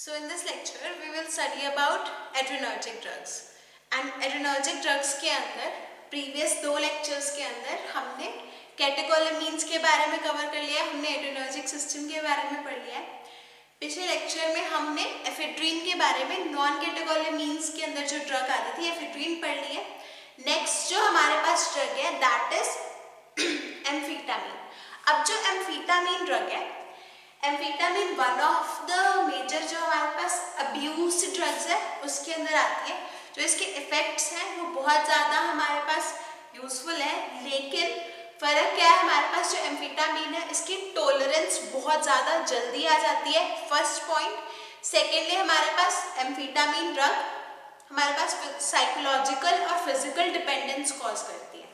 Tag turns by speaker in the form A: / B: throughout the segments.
A: So in this lecture we will study about adrenergic drugs and adrenergic drugs के अंदर previous 2 lectures के अंदर हमने कैटेकोलामीन्स के बारे में कवर कर लिया, हमने एड्रेनर्जिक सिस्टम के बारे में पढ़ लिया है। पिछले लेक्चर में हमने एफेड्रीन के बारे में नॉन कैटेकोलामीन्स के अंदर जो ड्रग आती थी एफेड्रीन पढ़ ली है। नेक्स्ट जो हमारे पास ड्रग है दैट इज एम्फीटामीन। अब जो एम्फीटामीन ड्रग है, एम्फीटामीन वन ऑफ द मेजर जो हमारे पास अब्यूज ड्रग्स है उसके अंदर आती है। जो इसके इफेक्ट्स हैं वो बहुत ज़्यादा हमारे पास यूजफुल है, लेकिन फर्क क्या है, हमारे पास जो एम्फीटामीन है इसकी टॉलरेंस बहुत ज़्यादा जल्दी आ जाती है, फर्स्ट पॉइंट। सेकेंडली हमारे पास एम्फीटामीन ड्रग हमारे पास साइकोलॉजिकल और फिजिकल डिपेंडेंस कॉज करती है,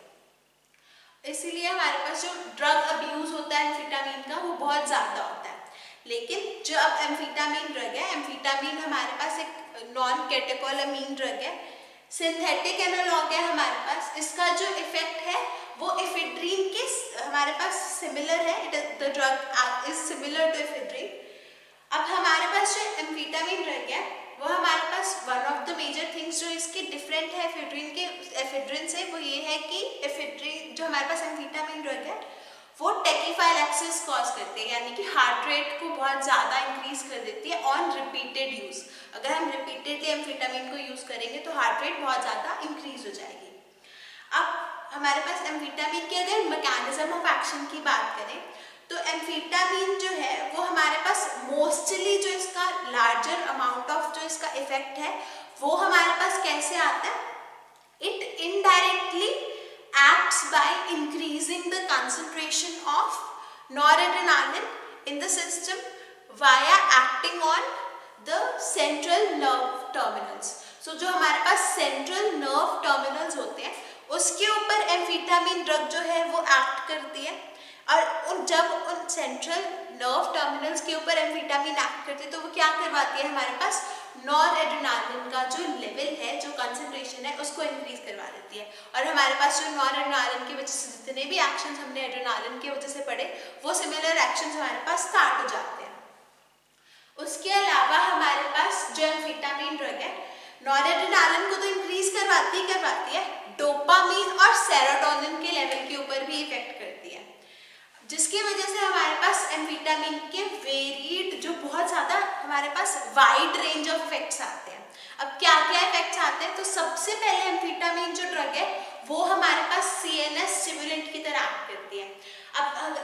A: इसीलिए हमारे पास जो ड्रग अब्यूज होता है एम्फीटामीन का वो बहुत ज़्यादा होता है। लेकिन जो अब एम्फीटामीन ड्रग है, एम्फीटामीन हमारे पास एक नॉन कैटेकोलामीन ड्रग है, सिंथेटिक एनालॉग है हमारे पास। इसका जो इफेक्ट है वो एफेड्रीन के हमारे पास सिमिलर है, the drug is similar to ephedrine. अब हमारे पास जो एम्फीटामीन ड्रग है वो हमारे पास one of the major things जो इसकी डिफरेंट है एफेड्रीन से वो ये है कि एफेड्रीन जो हमारे पास एम्फीटामीन ड्रग है वो टैकीफाइलैक्सिस कॉज करती है, यानी कि हार्ट रेट को बहुत ज़्यादा इंक्रीज कर देती है ऑन रिपीटेड यूज। अगर हम रिपीटेडली एम्फीटामीन को यूज़ करेंगे तो हार्ट रेट बहुत ज़्यादा इंक्रीज हो जाएगी। अब हमारे पास एम्फीटामीन के अगर मैकेनिज्म ऑफ एक्शन की बात करें तो एम्फीटामीन जो है वो हमारे पास मोस्टली जो इसका लार्जर अमाउंट ऑफ जो इसका इफेक्ट है वो हमारे पास कैसे आता है, it indirectly acts by increasing the concentration of noradrenaline in the system via acting on the central nerve terminals. So जो हमारे पास central nerve terminals होते हैं उसके ऊपर एम्फीटामीन ड्रग जो है वो एक्ट करती है, और जब उन सेंट्रल नर्व टर्मिनल्स के ऊपर एम्फीटामीन एक्ट करती है तो वो क्या करवाती है, हमारे पास नॉरएड्रेनालिन का जो लेवल है, जो कंसंट्रेशन है उसको इंक्रीज करवा देती है। और हमारे पास जो नॉरएड्रेनालिन की वजह से जितने भी एक्शंस हमने एड्रेनालिन की वजह से पढ़े वो सिमिलर एक्शंस हमारे पास स्टार्ट हो जाते हैं। उसके अलावा हमारे पास जो एम्फीटामीन ड्रग है नॉरएड्रेनालिन को तो इंक्रीज करवाती है, डोपामीन और सेरोटोनिन के लेवल के ऊपर भी इफेक्ट करती है, जिसकी वजह से हमारे पास एम्फीटामीन के वेरिड जो बहुत ज़्यादा हमारे पास वाइड रेंज ऑफ इफेक्ट्स आते हैं। अब क्या क्या इफेक्ट्स आते हैं, तो सबसे पहले एम्फीटामीन जो ड्रग है वो हमारे पास CNS स्टिमुलेंट की तरह एक्ट करती है। अब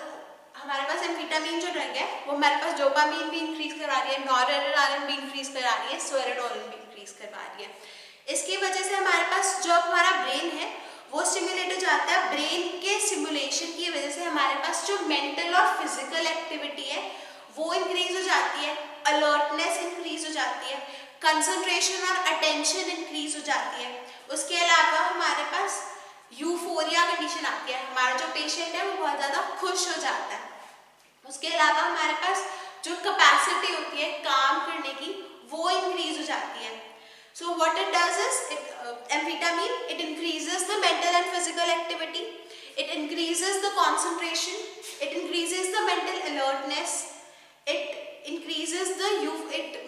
A: हमारे पास एम्फीटामीन जो ड्रग है वो हमारे पास डोपामीन भी इंक्रीज करा रही है, नॉरएड्रेनालिन भी इंक्रीज करा रही है, सेरोटोनिन भी इंक्रीज करवा रही है। इसकी वजह से हमारे पास जो हमारा ब्रेन है वो स्टिमुलेट हो जाता है। ब्रेन के स्टिमुलेशन की वजह से हमारे पास जो मेंटल और फिजिकल एक्टिविटी है वो इंक्रीज हो जाती है, अलर्टनेस इंक्रीज हो जाती है, कंसंट्रेशन और अटेंशन इंक्रीज हो जाती है। उसके अलावा हमारे पास यूफोरिया कंडीशन आती है, हमारा जो पेशेंट है वो बहुत ज़्यादा खुश हो जाता है। उसके अलावा हमारे पास जो कैपेसिटी होती है काम करने की वो इंक्रीज हो जाती है। So what it does is, amphetamine, it increases the mental and physical activity, it increases the concentration, it increases the mental alertness, it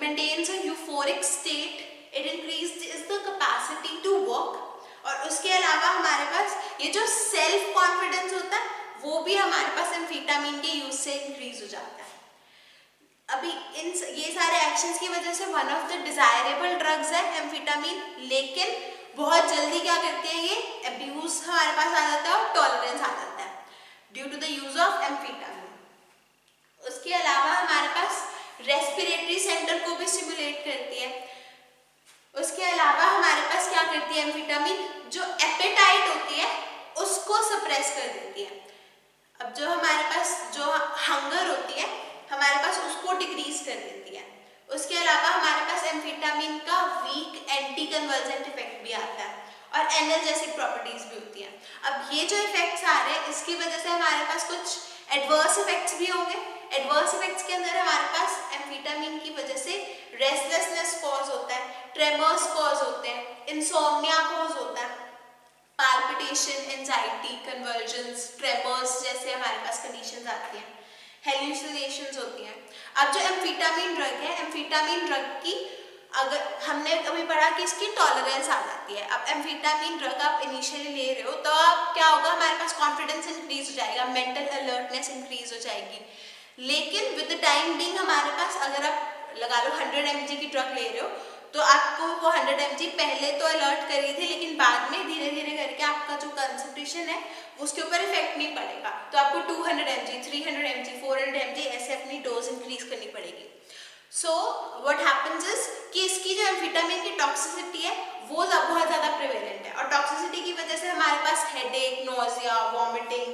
A: maintains a euphoric state, it increases the capacity to work, और उसके अलावा हमारे पास ये जो self confidence होता है वो भी हमारे पास एम्फीटामीन के यूज से इंक्रीज हो जाता है। अभी ये सारे एक्शंस की वजह से one of the desirable drugs है एम्फीटामीन, लेकिन बहुत जल्दी क्या करती है ये अब्यूज हमारे पास आ जाता है और टॉलरेंस आ जाता है due to the use of amphetamine. उसके अलावा हमारे पास रेस्पिरेटरी सेंटर को भी स्टिमुलेट करती है। उसके अलावा हमारे पास क्या करती है एम्फीटामीन, जो एपेटाइट होती है उसको सप्रेस कर देती है। अब जो हमारे पास जो हंगर होती है हमारे पास उसको डिक्रीज कर देती है। उसके अलावा हमारे पास एम्फीटामीन का वीक एंटी कन्वर्जेंट इफेक्ट भी आता है और एनाल्जेसिक प्रॉपर्टीज भी होती हैं। अब ये जो इफेक्ट्स आ रहे हैं इसकी वजह से हमारे पास कुछ एडवर्स इफेक्ट्स भी होंगे। एडवर्स इफेक्ट्स के अंदर हमारे पास एम्फीटामीन की वजह से रेस्टलेसनेस कॉज होता है, ट्रेमर्स कॉज होते हैं, इंसोम्निया कॉज होता है, पाल्पिटेशन, एंजाइटी, कन्वर्जन्स, ट्रेमर्स जैसे हमारे पास कंडीशंस आती हैं, हेल्यूसिनेशंस होती हैं। अब जो एम्फेटामिन ड्रग है, एम्फेटामिन ड्रग की अगर हमने अभी पढ़ा कि इसकी टॉलरेंस आ जाती है। अब एम्फेटामिन ड्रग आप इनिशियली ले रहे हो तो आप क्या होगा, हमारे पास कॉन्फिडेंस इंक्रीज हो जाएगा, मेंटल अलर्टनेस इंक्रीज हो जाएगी। लेकिन विद द टाइम बिंग हमारे पास, अगर आप लगा लो 100 mg की ड्रग ले रहे हो तो आपको वो 100 mg पहले तो अलर्ट कर रही थी, लेकिन बाद में धीरे धीरे करके आपका जो कंसंट्रेशन है उसके ऊपर इफेक्ट नहीं पड़ेगा। तो आपको 200 mg, 300 mg, 400 mg ऐसे अपनी डोज इंक्रीज करनी पड़ेगी। सो व्हाट हैपेंस इज कि इसकी जो एम्फेटामिन की टॉक्सिसिटी है वो बहुत ज़्यादा प्रिवेलेंट है, और टॉक्सिसिटी की वजह से हमारे पास headache, nausea, vomiting,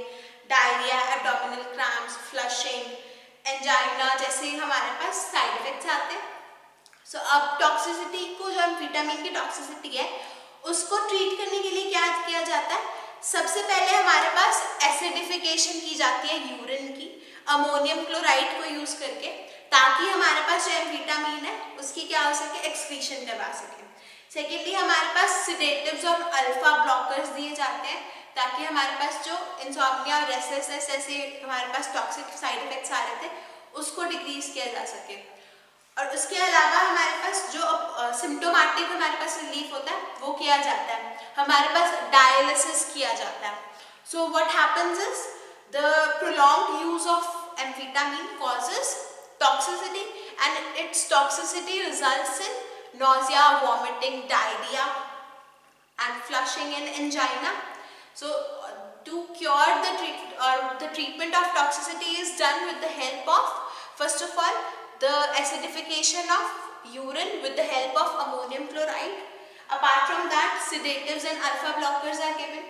A: diarrhoea, abdominal cramps, flushing, angina जैसे हमारे पास साइड इफेक्ट्स आते हैं। सो अब टॉक्सिसिटी को, जो एम्फेटामिन की टॉक्सिसिटी है उसको ट्रीट करने के लिए क्या किया जाता है, सबसे पहले हमारे पास एसिडिफिकेशन की जाती है यूरिन की, अमोनियम क्लोराइड को यूज करके, ताकि हमारे पास जो एम्फेटामिन है उसकी क्या हो सके, एक्सक्रीशन करवा सके। सेकेंडली हमारे पास सिडेटिव्स और अल्फा ब्लॉकर्स दिए जाते हैं ताकि हमारे पास जो इंसोम्निया और रेस्टलेसनेस जैसे हमारे पास टॉक्सिक साइड इफेक्ट्स आ रहे थे उसको डिक्रीज किया जा सके। और उसके अलावा हमारे पास जो सिम्टोमेटिक हमारे पास रिलीफ होता है वो किया जाता है, हमारे पास डायलिसिस किया जाता है। So what happens is the prolonged use of amphetamine causes toxicity, and its toxicity results in nausea, vomiting, diarrhea and flushing and angina. So to cure the treatment of toxicity is done with the help of, first of all, the acidification of urine with the help of ammonium chloride. Apart from that, sedatives and alpha blockers are given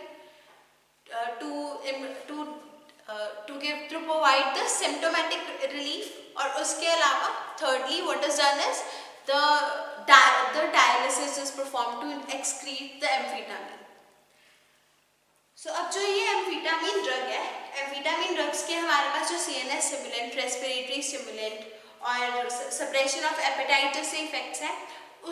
A: to provide the symptomatic relief. और उसके अलावा thirdly what is done is the dialysis is performed to excrete the amphetamine. So अब जो ये amphetamine drug है, amphetamine drugs के हमारे पास जो CNS स्टिमुलेंट, रेस्पिरेटरी स्टिमुलेंट और सप्रेशन ऑफ एपेटाइट जैसे इफेक्ट्स हैं,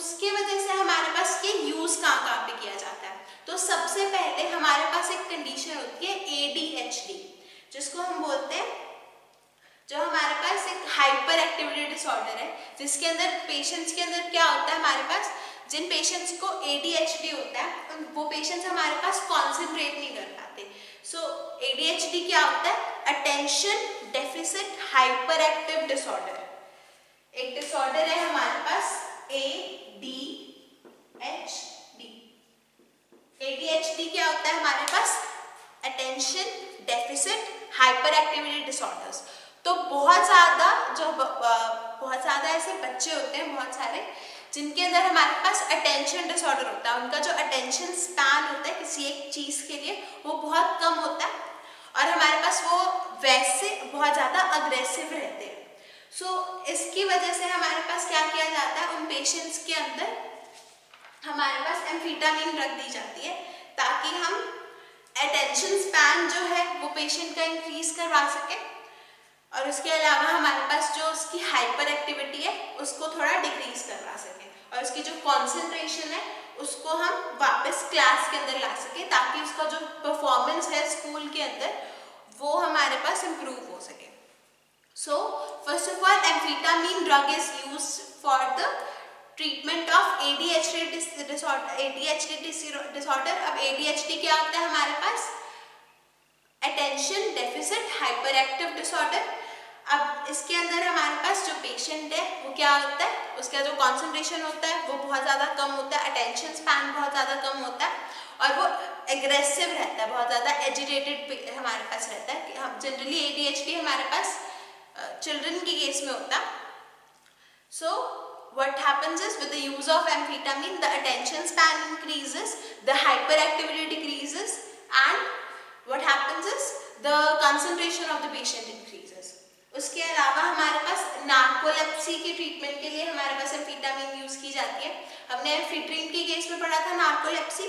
A: उसके वजह से हमारे पास ये यूज कहाँ पे किया जाता है। तो सबसे पहले हमारे पास एक कंडीशन होती है ADHD, जिसको हम बोलते हैं, जो हमारे पास एक हाइपर एक्टिविटी डिसऑर्डर है, जिसके अंदर पेशेंट्स के अंदर क्या होता है, हमारे पास जिन पेशेंट्स को ADHD होता है वो पेशेंट्स हमारे पास कॉन्सेंट्रेट नहीं कर पाते। सो ADHD क्या होता है, attention deficit hyper active disorder. एक डिसऑर्डर है हमारे पास ADHD क्या होता है हमारे पास, attention deficit hyper activity disorders. तो बहुत ज़्यादा ऐसे बच्चे होते हैं, बहुत सारे, जिनके अंदर हमारे पास अटेंशन डिसऑर्डर होता है। उनका जो अटेंशन स्पैन होता है किसी एक चीज़ के लिए वो बहुत कम होता है, और हमारे पास वो वैसे बहुत ज़्यादा अग्रेसिव रहते हैं। सो इसकी वजह से हमारे पास क्या किया जाता है, उन पेशेंट्स के अंदर हमारे पास एम्फेटामिन ड्रग दी जाती है ताकि हम अटेंशन स्पैन जो है वो पेशेंट का इंक्रीज करवा सके, और उसके अलावा हमारे पास जो उसकी हाइपर एक्टिविटी है उसको थोड़ा डिक्रीज करवा सके, और उसकी जो कॉन्सेंट्रेशन है उसको हम वापस क्लास के अंदर ला सके, ताकि उसका जो परफॉर्मेंस है स्कूल के अंदर वो हमारे पास इम्प्रूव हो सके। So first of all amphetamine drug is use for the treatment of ADHD disorder. अब ADHD क्या होता है हमारे पास, attention deficit hyper active disorder. अब इसके अंदर हमारे पास जो पेशेंट है वो क्या होता है, उसका जो कॉन्सेंट्रेशन होता है वो बहुत ज़्यादा कम होता है, अटेंशन स्पैन बहुत ज़्यादा कम होता है, और वो एग्रेसिव रहता है, बहुत ज़्यादा एजिटेटेड हमारे पास रहता है। हम जनरली ADHD हमारे पास चिल्ड्रन के केस में होता है। सो what happens is with the use of amphetamine the attention span increases, the hyperactivity decreases, and what happens is the concentration of the patient increases. उसके अलावा हमारे पास नार्कोलेप्सी के ट्रीटमेंट के लिए हमारे पास एम्फेटामिन यूज की जाती है। हमने एम्फेड्रिन के केस में पढ़ा था नार्कोलेप्सी।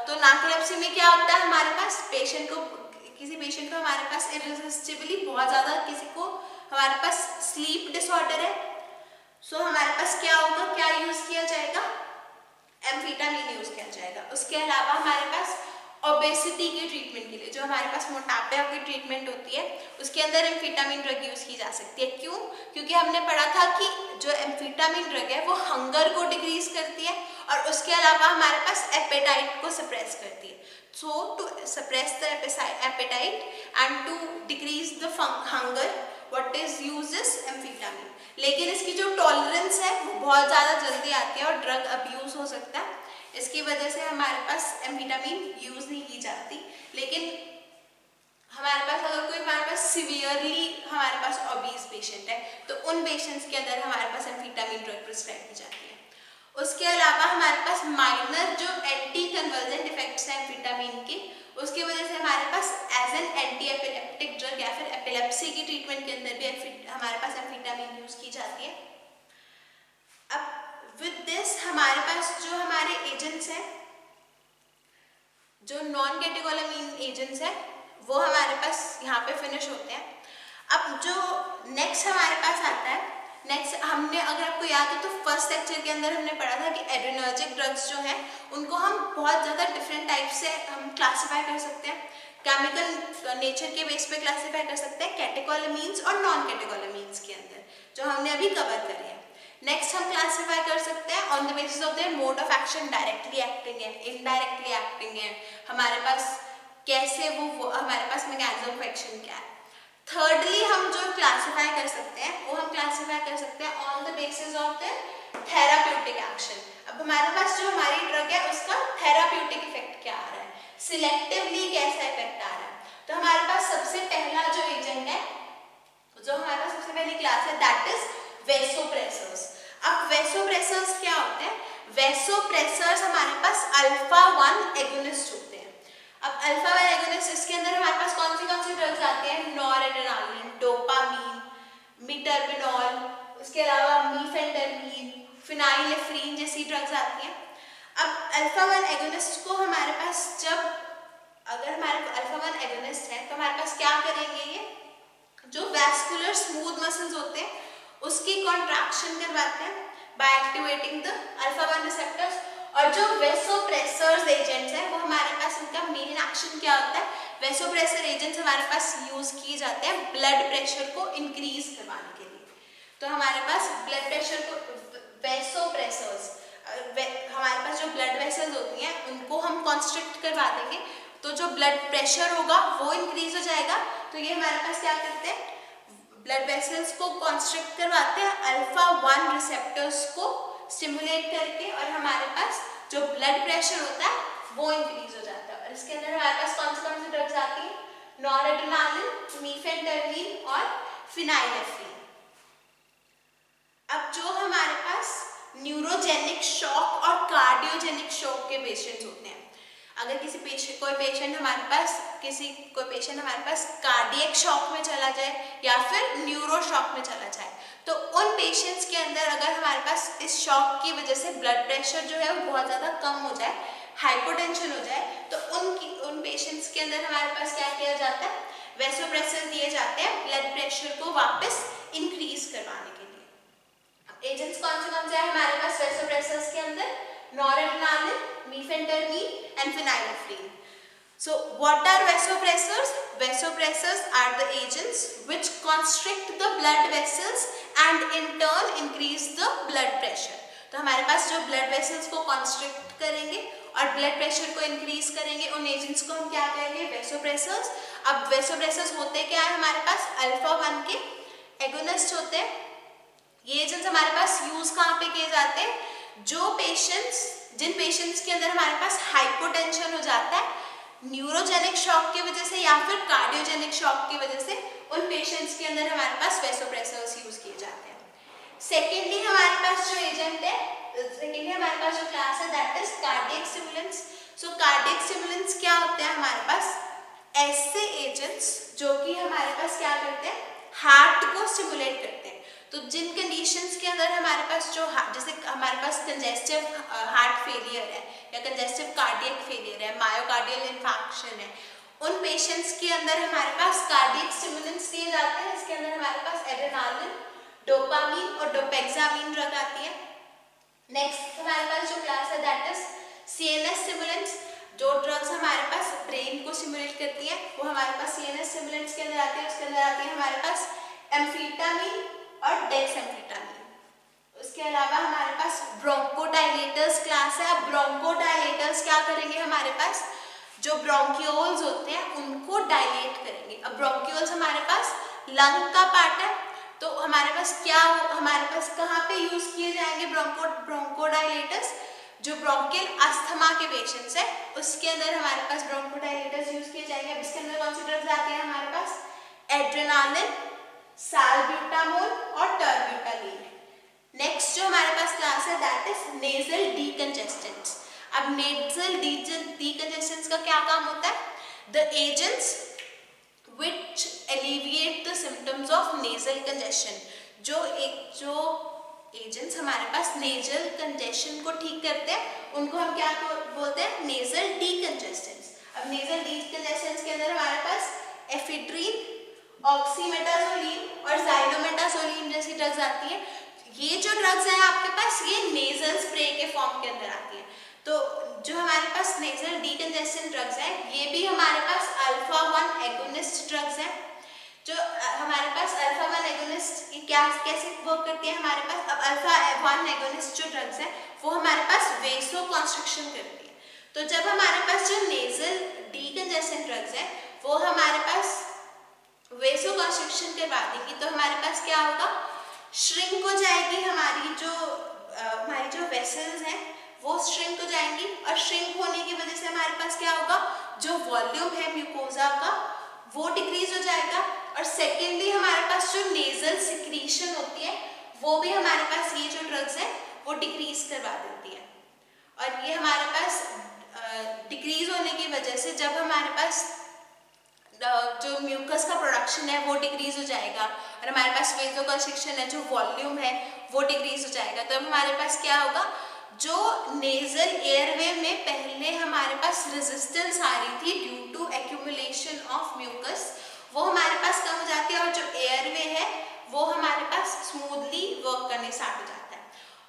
A: तो नार्कोलेप्सी में क्या होता है, हमारे पास किसी पेशेंट को हमारे पास इररेसिस्टिबली बहुत ज़्यादा, किसी को हमारे पास स्लीप डिसऑर्डर है, सो हमारे पास क्या होगा, क्या यूज किया जाएगा, एम्फेटामिन यूज किया जाएगा। उसके अलावा हमारे पास ओबेसिटी के ट्रीटमेंट के लिए, जो हमारे पास मोटापे की ट्रीटमेंट होती है उसके अंदर एम्फेटामिन ड्रग यूज की जा सकती है। क्यों? क्योंकि हमने पढ़ा था कि जो एम्फेटामिन ड्रग है वो हंगर को डिक्रीज करती है और उसके अलावा हमारे पास एपेटाइट को सप्रेस करती है। So to suppress the appetite and to decrease the hunger what is uses amphetamine. लेकिन इसकी जो टॉलरेंस है वो बहुत ज़्यादा जल्दी आती है और ड्रग अब्यूज हो सकता है, इसकी वजह से हमारे पास एम्फेटामिन यूज नहीं की जाती। लेकिन हमारे पास अगर कोई हमारे पास सिवियरली हमारे पास ओबीज पेशेंट है तो उन पेशेंट्स के अंदर हमारे पास एम्फेटामिन ड्रग प्रिस्क्राइब की जाती है। उसके अलावा हमारे पास माइनर जो एंटी कन्वर्जेंट इफेक्ट्स हैं एम्फेटामिन के, उसकी वजह से हमारे पास as an anti epileptic drug या फिर एपिलेप्सी की ट्रीटमेंट के अंदर भी हमारे पास एम्फेटामिन यूज की जाती है। अब विद दिस हमारे पास जो हमारे एजेंट्स हैं, जो नॉन कैटेकोलामीन एजेंट्स हैं, वो हमारे पास यहाँ पे फिनिश होते हैं। अब जो नेक्स्ट हमारे पास आता है, नेक्स्ट हमने अगर आपको याद हो तो फर्स्ट लेक्चर के अंदर हमने पढ़ा था कि एड्रेनर्जिक ड्रग्स जो हैं उनको हम बहुत ज़्यादा डिफरेंट टाइप से हम क्लासीफाई कर सकते हैं। केमिकल नेचर के बेस पे क्लासीफाई कर सकते हैं कैटेकोलामीन्स और नॉन कैटेकोलामीन्स के अंदर, जो हमने अभी कवर करी है। नेक्स्ट हम क्लासीफाई कर सकते हैं on the basis of their mode of action, directly acting है, इनडायरेक्टली एक्टिंग है, हमारे पास कैसे वो हमारे पास मैकेनिज्म ऑफ एक्शन क्या है। थर्डली हम जो क्लासीफाई कर सकते हैं वो हम क्लासीफाई कर सकते हैं on the basis of the therapeutic action. अब हमारे पास जो हमारी ड्रग है उसका थेराप्यूटिक इफेक्ट क्या आ रहा है, सिलेक्टिवली कैसा इफेक्ट आ रहा है। तो हमारे पास सबसे पहला जो एजेंट है, जो हमारे पास सबसे पहली क्लास है, दैट इज वेसोप्रेसर्स। अब वेसोप्रेसर्स क्या होते हैं? वेसोप्रेसर्स हमारे पास अल्फा 1 एगोनिस्ट होते हैं। अब अल्फा 1 एगोनिस्ट, इसके अंदर हमारे पास कौन सी ड्रग्स आती हैं? नॉरएड्रेनालिन, डोपामीन, मिटरबिनॉल, उसके अलावा मीफेंटरमीन, फिनाइलेफ्रीन जैसी ड्रग्स आती हैं। अब अल्फा 1 एगोनिस्ट को हमारे पास अगर हमारे अल्फा 1 एगोनिस्ट है तो हमारे पास क्या करेंगे, ये जो वैस्कुलर स्मूथ मसल्स होते हैं उसकी कॉन्ट्रैक्शन करवाते हैं by activating the alpha 1 receptors. और जो वेसोप्रेसर्स एजेंट्स हैं वो हमारे पास इनका मेन एक्शन क्या होता है? वेसोप्रेसर एजेंट्स हमारे पास यूज किए जाते हैं ब्लड प्रेशर को इंक्रीज करवाने के लिए। तो हमारे पास ब्लड प्रेशर को वेसोप्रेसर्स, हमारे पास जो ब्लड वेसल्स होती हैं उनको हम कॉन्स्ट्रिक्ट करवा देंगे तो जो ब्लड प्रेशर होगा वो इंक्रीज हो जाएगा। तो ये हमारे पास क्या करते हैं, ब्लड वेसल्स को कॉन्स्ट्रिक्ट करवाते हैं अल्फा 1 रिसेप्टर्स को स्टिमुलेट करके, और हमारे पास जो ब्लड प्रेशर होता है वो इंक्रीज हो जाता है। और इसके अंदर हमारे पास कौन सी ड्रग्स आती हैं? नॉरएड्रेनालिन, मीफेंटरमीन और फिनाइलेफ्रीन। अब जो हमारे पास न्यूरोजेनिक शॉक और कार्डियोजेनिक शॉक के पेशेंट्स होते हैं, अगर कोई पेशेंट हमारे पास कार्डियक शॉक में चला जाए या फिर न्यूरो शॉक में चला जाए, तो उन पेशेंट्स के अंदर अगर हमारे पास इस शॉक की वजह से ब्लड प्रेशर जो है वो बहुत ज़्यादा कम हो जाए, हाइपोटेंशन हो जाए, तो उन पेशेंट्स के अंदर हमारे पास क्या किया जाता है? वेसोप्रेसर दिए जाते हैं ब्लड प्रेशर को वापस इंक्रीज करवाने के लिए। एजेंट्स कौन से हैं हमारे पास वेसोप्रेसर्स के अंदर? Noradrenaline, mephentermine and phenylephrine. So what are vasopressors? Vasopressors are the agents which constrict the blood vessels and in turn increase the blood pressure. तो हमारे पास जो blood vessels को constrict करेंगे और blood pressure को increase करेंगे, उन agents को हम क्या कहेंगे? vasopressors. अब vasopressors होते क्या है हमारे पास? अल्फा 1 के एगोनिस्ट होते हैं। ये agents हमारे पास यूज कहाँ पे किए जाते हैं? जिन पेशेंट्स के अंदर हमारे पास हाइपोटेंशन हो जाता है न्यूरोजेनिक शॉक की वजह से या फिर कार्डियोजेनिक शॉक की वजह से, उन पेशेंट्स के अंदर हमारे पास वेसोप्रेसर्स यूज किए जाते हैं। सेकेंडली हमारे पास जो एजेंट है, हमारे पास जो क्लास है that is cardiac stimulants. So cardiac stimulants क्या होते हैं हमारे पास? ऐसे एजेंट्स जो कि हमारे पास क्या करते हैं? हार्ट को स्टिमुलेट करते हैं। तो जिन कंडीशंस के अंदर हमारे पास जैसे हमारे पास कंजेस्टिव हार्ट फेलियर है या कंजेस्टिव कार्डियक फेलियर है, मायोकार्डियल इन्फार्क्शन है, उन पेशेंट्स के अंदर हमारे पास कार्डियक स्टिमुलेंट्स दिए जाते हैं। इसके अंदर हमारे पास एड्रेनालिन, डोपामीन और डोपेक्सामीन ड्रग आती है। नेक्स्ट हमारे पास जो क्लास है दैट इज सीएनएस स्टिमुलेंट्स, जो ड्रग्स हमारे पास ब्रेन को स्टिमुलेट करती हैं वो हमारे पास सीएनएस स्टिमुलेंट्स के अंदर आती है। उसके अंदर आती है हमारे पास एम्फेटामिन और डेक्सामेथासोन। उसके अलावा हमारे पास ब्रोंकोडायलेटर्स क्लास है। अब ब्रोंकोडायलेटर्स क्या करेंगे, हमारे पास जो ब्रोंकियोल्स होते हैं उनको डायलेट करेंगे। अब ब्रोंकियोल्स हमारे पास लंग का पार्ट है, तो हमारे पास कहाँ पे यूज किए जाएंगे ब्रोंकोडायलेटर्स, जो ब्रोंकियल अस्थमा के पेशेंट्स है उसके अंदर हमारे पास ब्रोंकोडायलेटर्स यूज किए जाएंगे। अब इसके अंदर कौन सी ड्रग्स आती है हमारे पास, एड्रेनालिन, साल्ब्यूटामोल और टर्ब्यूटालीन। नेक्स्ट जो हमारे पास क्लास है दैट इज नेजल डीकंजेस्टेंट्स। अब नेजल डीकंजेस्टेंट्स का क्या काम होता है, the agents which alleviate the symptoms of nasal congestion। जो एजेंट्स हमारे पास नेजल कंजेशन को ठीक करते हैं उनको हम क्या बोलते हैं, नेजल डीकंजेस्टेंट्स। अब नेजल डीकंजेस्टेंट्स के अंदर हमारे पास एफेड्रीन, ऑक्सीमेटाजोलिन और ज़ाइलोमेटाजोलिन जैसी ड्रग्स आती हैं। ये जो ड्रग्स हैं आपके पास ये नेजल स्प्रे के फॉर्म के अंदर आती हैं। तो जो हमारे पास नेजल डीकंजेस्टेंट ड्रग्स हैं ये भी हमारे पास अल्फा 1 एगोनिस्ट ड्रग्स हैं। जो हमारे पास अल्फा 1 एगोनिस्ट कैसे वर्क करती है हमारे पास, अब अल्फा 1 एगोनिस्ट जो ड्रग्स हैं वो हमारे पास वेसो कॉन्स्ट्रिक्शन करती है। तो जब हमारे पास जो नेजल डीकंजेस्टेंट ड्रग्स हैं वो हमारे पास वेसो कॉन्स्ट्रिक्शन करवा देंगी तो हमारे पास क्या होगा, श्रिंक हो जाएगी हमारी जो वेसल्स हैं वो श्रिंक हो जाएंगी, और श्रिंक होने की वजह से हमारे पास क्या होगा, जो वॉल्यूम है म्यूकोजा का वो डिक्रीज हो जाएगा। और सेकेंडली हमारे पास जो नेजल सिक्रीशन होती है वो भी हमारे पास ये जो ड्रग्स है वो डिक्रीज करवा देती है। और ये हमारे पास डिक्रीज होने की वजह से जब हमारे पास जो म्यूकस का प्रोडक्शन है वो डिक्रीज हो जाएगा और हमारे पास वेसोकंस्ट्रिक्शन है, जो वॉल्यूम है वो डिक्रीज हो जाएगा। तो अब हमारे पास क्या होगा, जो नेजल एयरवे में पहले हमारे पास रेजिस्टेंस आ रही थी due to accumulation of mucus वो हमारे पास कम हो जाती है और जो एयरवे है वो हमारे पास स्मूथली वर्क करने स्टार्ट हो जाता है।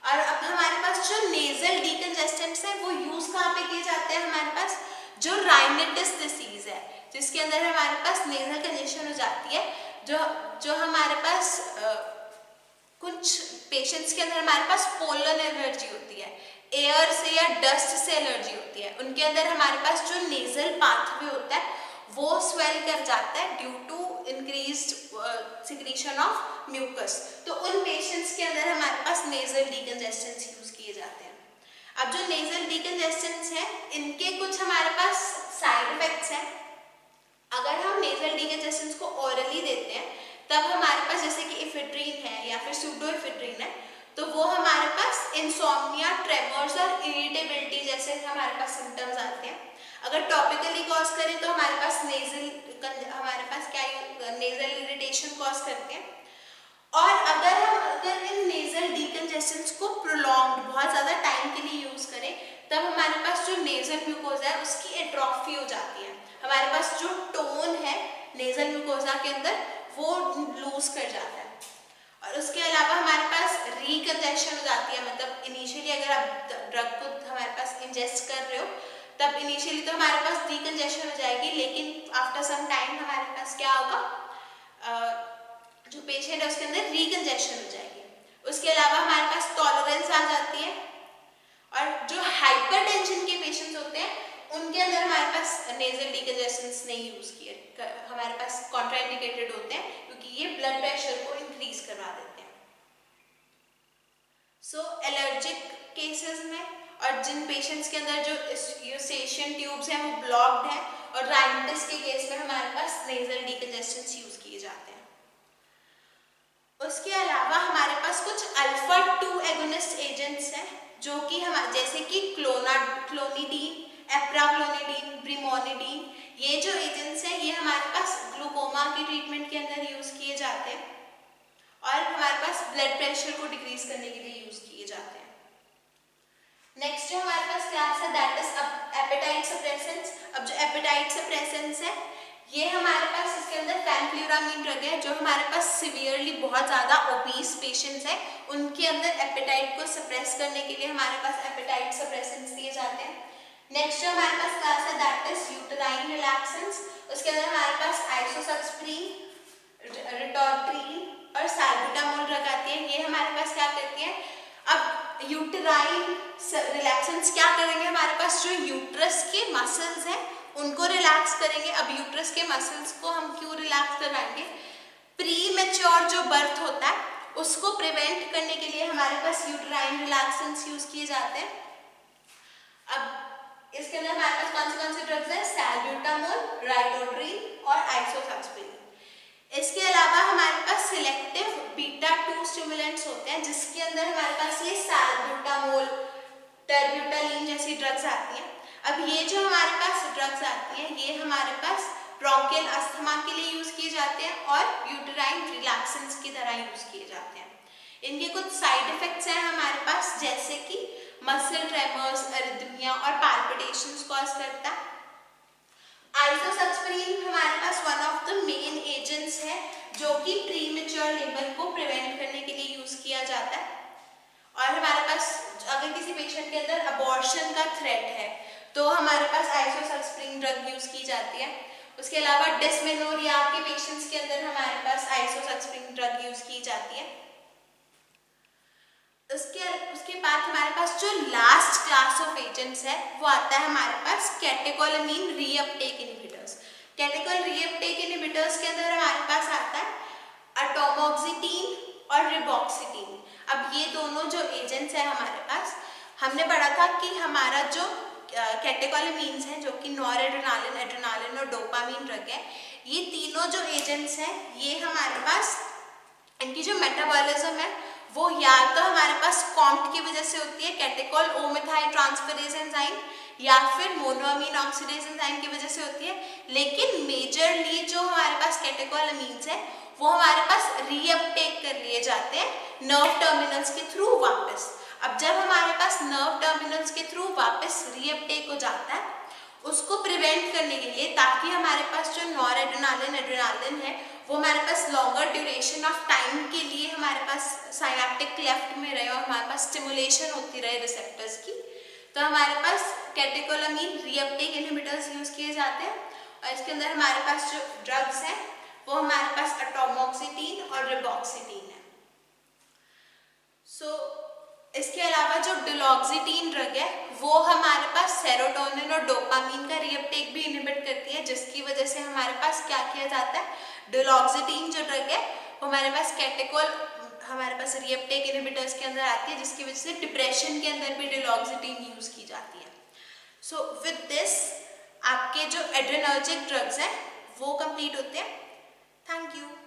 A: और अब हमारे पास जो नेजल डीकंजेस्टेंट्स हैं वो यूज कहाँ पे किए जाते हैं, हमारे पास जो राइनाइटिस डिसीज है जिसके अंदर हमारे पास नेजल कंजेशन हो जाती है, जो हमारे पास कुछ पेशेंट्स के अंदर हमारे पास पोलन एलर्जी होती है, एयर से या डस्ट से एलर्जी होती है, उनके अंदर हमारे पास जो नेजल पाथवे होता है वो स्वेल कर जाता है due to increased secretion of mucus. तो उन पेशेंट्स के अंदर हमारे पास नेजल डीकंजेस्टेंट्स यूज किए जाते हैं। अब जो नेजल डीकंजेस्टेंट्स हैं इनके कुछ हमारे पास साइड इफेक्ट्स हैं। अगर हम नेजल डीकंजेस्टेंट्स को ओरली देते हैं तब हमारे पास जैसे कि इफेड्रीन है या फिर सूडोइफेड्रीन है तो वो हमारे पास इंसोम्निया, ट्रेमर्स और इरिटेबिलिटी जैसे हमारे पास सिम्टम्स आते हैं। अगर टॉपिकली कॉज करें तो हमारे पास नेजल इरिटेशन कॉज करते हैं। और अगर इन नेजल डीकंजेस्टेंट्स को प्रोलॉन्ग्ड बहुत ज़्यादा टाइम के लिए यूज़ करें तब हमारे पास जो नेजल म्यूकोजा है उसकी एट्रोफी हो जाती है। हमारे पास जो टोन है नेजल म्यूकोजा के अंदर वो लूज कर जाता है। और उसके अलावा हमारे पास रिकंजेशन हो जाती है, मतलब इनिशियली अगर आप ड्रग को हमारे पास इंजेस्ट कर रहे हो तब इनिशियली तो हमारे पास रिकंजेशन हो जाएगी, लेकिन आफ्टर सम टाइम हमारे पास क्या होगा, जो पेशेंट है उसके अंदर रिकंजेशन हो जाएगी। उसके अलावा हमारे पास टॉलरेंस आ जाती है। और जो हाइपरटेंशन के पेशेंट्स होते हैं उनके अंदर हमारे पास नेजल डीकंजेस्टेंट्स नहीं यूज किए, हमारे पास कॉन्ट्राइंडिकेटेड होते हैं क्योंकि ये ब्लड प्रेशर को इंक्रीज करवा देते हैं। सो एलर्जिक केसेस में और जिन पेशेंट्स के अंदर जो यूसेशन ट्यूब्स हैं वो ब्लॉक्ड हैं और राइनाइटिस के केस में हमारे पास नेजल डीकंजेस्टेंट्स यूज किए जाते हैं। उसके अलावा हमारे पास कुछ अल्फा 2 एगोनिस्ट एजेंट्स हैं जो कि जैसे कि क्लोनिडीन, एप्राक्लोनिडीन, ब्रिमोनिडीन, ये जो एजेंट्स हैं ये हमारे पास ग्लूकोमा की ट्रीटमेंट के अंदर यूज किए जाते हैं और हमारे पास ब्लड प्रेशर को डिक्रीज करने के लिए यूज किए जाते हैं। नेक्स्ट जो हमारे पास क्लास है दैट इज एपेटाइट सप्रेसेंट्स। अब जो एपेटाइट सप्रेसेंट्स है ये हमारे पास इसके अंदर फेनफ्लुरामीन ड्रग है जो हमारे पास सिवियरली बहुत ज़्यादा ओबीस पेशेंट्स हैं उनके अंदर एपेटाइट को सप्रेस करने के लिए हमारे पास एपेटाइट सप्रेसेंट्स दिए जाते हैं। नेक्स्ट जो हमारे पास क्लास है दैट इज यूटेराइन रिलैक्सेंट्स। उसके अंदर हमारे पास आइसोसब्स्प्रीन, रिटोड्रीन और साल्बुटामोल ड्रग आती है। ये हमारे पास क्या करती है, अब यूटेराइन रिलैक्सेंट्स क्या करेंगे, हमारे पास जो यूट्रस के मसल्स हैं उनको रिलैक्स करेंगे। अब यूट्रस के मसल्स को हम क्यों रिलैक्स करवाएंगे, प्री मैच्योर जो बर्थ होता है उसको प्रिवेंट करने के लिए हमारे पास यूटेराइन रिलैक्सेंट्स यूज किए जाते हैं। अब इसके अंदर हमारे पास कौन से ड्रग्स हैं, सैल्ब्यूटामोल, राइटोड्रीन और आइसोसब्स्प्रीन। इसके अलावा हमारे पास सिलेक्टिव बीटा 2 स्टिमुलेंट्स होते हैं जिसके अंदर हमारे पास ये सैल्ब्यूटामोल, टर्ब्यूटालिन जैसी ड्रग्स आती हैं। अब ये जो हमारे पास ड्रग्स आती हैं ये हमारे पास ब्रोंकियल अस्थमा के लिए यूज किए जाते हैं और यूटेराइन रिलैक्सेंट्स की तरह यूज किए जाते हैं। इनके कुछ साइड इफेक्ट्स हैं हमारे पास, जैसे कि मसल ट्रेमर्स, अरिथमिया और पाल्पिटेशंस कॉज करता है। आइसोसब्स्प्रीन हमारे पास one of the main agents है जो कि प्रीमेच्योर लेबर को प्रिवेंट करने के लिए यूज किया जाता है। और हमारे पास अगर किसी पेशेंट के अंदर अबॉर्शन का थ्रेट है तो हमारे पास आइसोसब्स्प्रीन ड्रग यूज की जाती है। उसके अलावा डिस्मेनोरिया के पेशेंट्स के अंदर हमारे पास आइसोसब्स्प्रीन ड्रग यूज की जाती है। उसके बाद हमारे पास जो लास्ट क्लास ऑफ एजेंट्स है वो आता है हमारे पास catecholamine reuptake inhibitors. Catechol reuptake inhibitors के अंदर हमारे पास आता है एटोमोक्सिटीन और रिबॉक्सिटीन। अब ये दोनों जो एजेंट्स है हमारे पास, हमने पढ़ा था कि हमारा जो कैटेकोलामीन्स हैं जो कि नॉरएड्रेनालिन, एड्रेनालिन और डोपामीन ड्रग है, ये तीनों जो एजेंट्स हैं ये हमारे पास इनकी जो मेटाबॉलिज्म है वो या तो हमारे पास कॉम्ट की वजह से होती है, कैटेकोल ओ मिथाइल ट्रांसफरेज एंजाइम, या फिर मोनोअमीन ऑक्सीडेज एंजाइम की वजह से होती है। लेकिन मेजरली जो हमारे पास कैटेकोलामीन्स है वो हमारे पास रीअपटेक कर लिए जाते हैं नर्व टर्मिनल्स के थ्रू वापस। अब जब हमारे पास नर्व टर्मिनल्स के थ्रू वापस रीअपटेक हो जाता है उसको प्रिवेंट करने के लिए, ताकि हमारे पास जो नॉरएड्रेनालिन, एड्रेनालिन है वो हमारे पास लॉन्गर ड्यूरेशन ऑफ टाइम के लिए हमारे पास साइनेप्टिक क्लेफ्ट में रहे और हमारे पास स्टिमुलेशन होती रहे रिसेप्टर्स की, तो हमारे पास कैटेकोलामीन रीअपटेक इनहिबिटर्स यूज किए जाते हैं। और इसके अंदर हमारे पास जो ड्रग्स हैं वो हमारे पास एटोमोक्सिटीन और रिबॉक्सिटीन है। इसके अलावा जो डिलॉक्सिटीन ड्रग है वो हमारे पास सेरोटोनिन और डोपामीन का रीअपटेक भी इनहिबिट करती है, जिसकी वजह से हमारे पास क्या किया जाता है, डिलॉक्सिटीन जो ड्रग है वो हमारे पास कैटेकोल हमारे पास रीअपटेक इनहिबिटर्स के अंदर आती है, जिसकी वजह से डिप्रेशन के अंदर भी डिलॉक्सिटीन यूज की जाती है। सो विद दिस आपके जो एड्रेनर्जिक ड्रग्स हैं वो कंप्लीट होते हैं। Thank you.